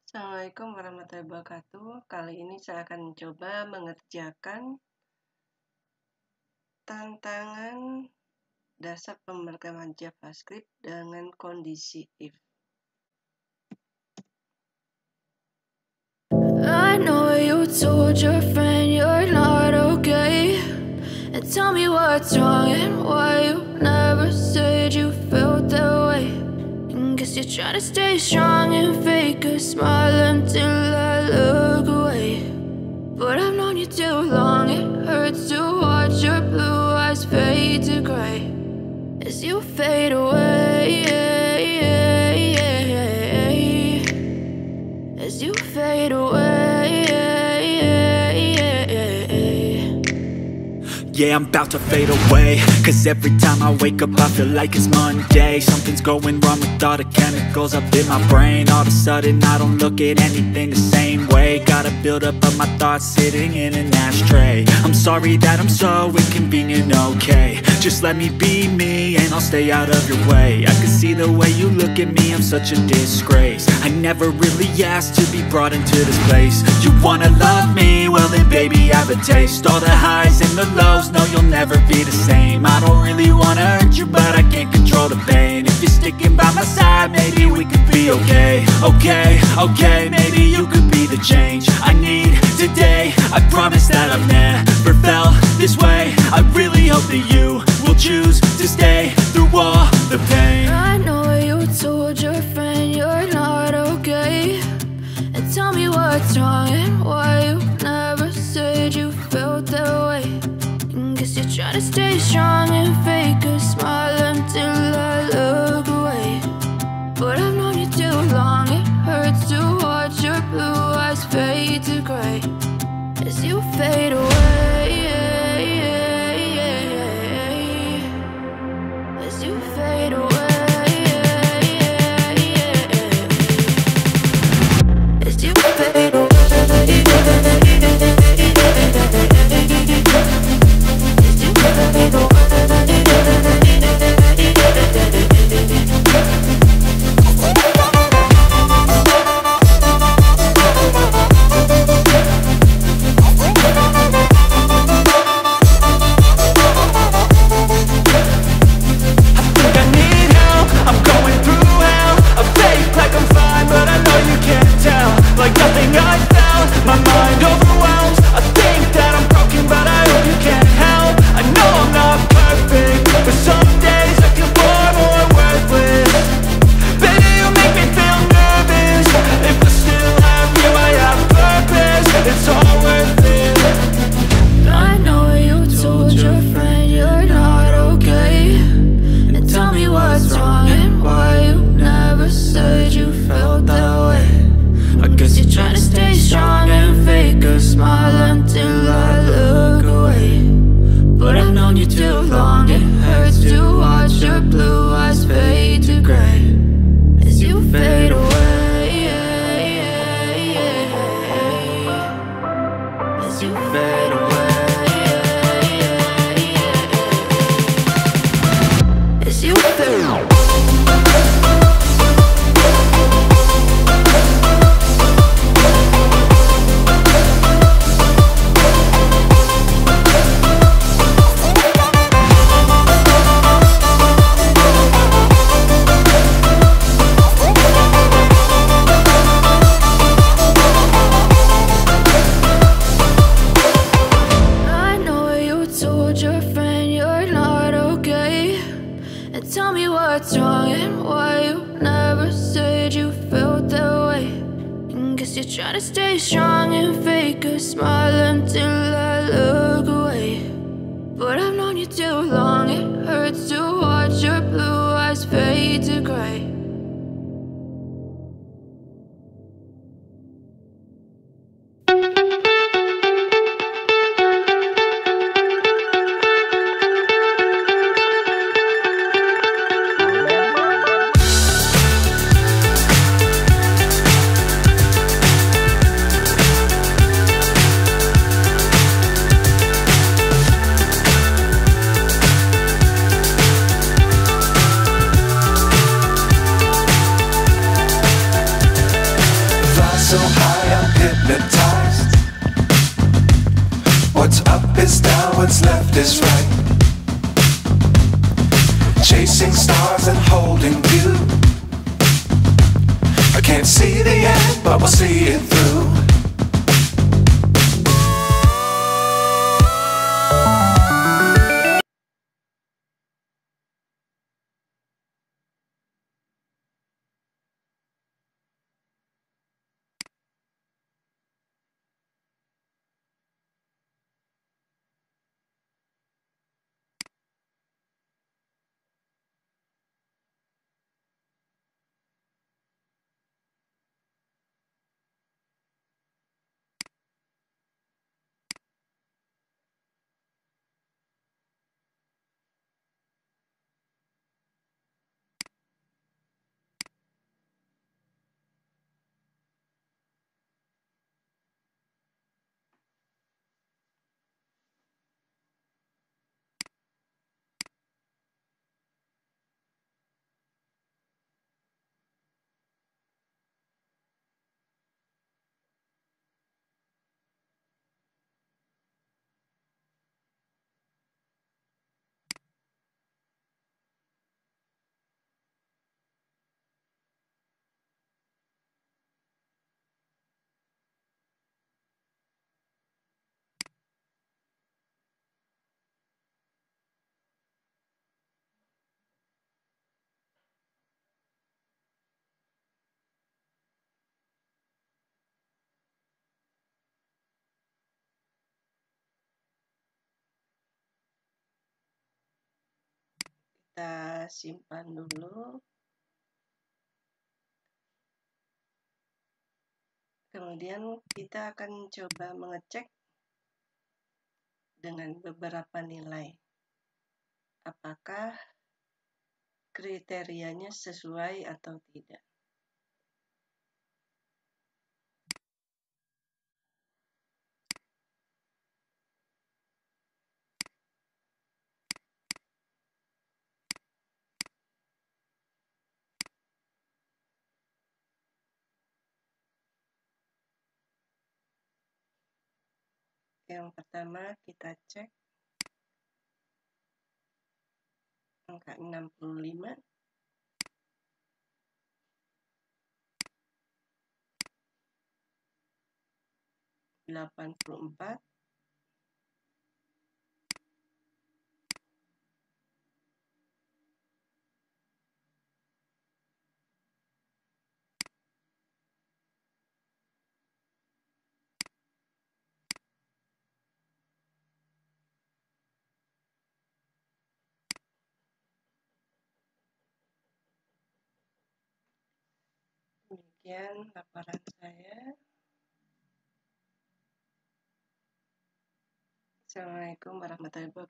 Assalamualaikum warahmatullahi wabarakatuh. Kali ini saya akan mencoba mengerjakan tantangan dasar pemrograman JavaScript dengan kondisi if. I know you told your friend you're not okay, and tell me what's wrong and why you never said you felt that way. And guess you're trying to stay strong and fake a smile until I look away. But I've known you too long, it hurts to watch your blue eyes fade to gray as you fade away, as you fade away. Yeah, I'm about to fade away, cause every time I wake up I feel like it's Monday. Something's going wrong with all the chemicals up in my brain. All of a sudden I don't look at anything the same way. Gotta build up of my thoughts sitting in an ashtray. I'm sorry that I'm so inconvenient, okay. Just let me be me and I'll stay out of your way. I can see the way you look at me, I'm such a disgrace. I never really asked to be brought into this place. You wanna love me? Well then baby have a taste. All the highs and the lows, no you'll never be the same. I don't really wanna hurt you but I can't control the pain. If you're sticking by my side maybe we could be okay. Okay, maybe you could be the change I need today. I promise that I've never felt this way. I really hope that you will choose to stay through all the pain. I know you told your friend you're not okay, and tell me what's wrong and why you never said you felt that way. And guess you're trying to stay strong and fake a smile until I look away. But I've known you too long, it hurts to watch your blue eyes fade to gray as you fade away, as you fade away, as you fade away. so high I'm hypnotized. What's up is down, what's left is right. Chasing stars and holding you. I can't see the end, but we'll see it through. Kita simpan dulu. Kemudian kita akan coba mengecek dengan beberapa nilai. Apakah kriterianya sesuai atau tidak. Yang pertama kita cek angka 65, 84, 5. Demikian laporan saya. Assalamualaikum warahmatullahi wabarakatuh.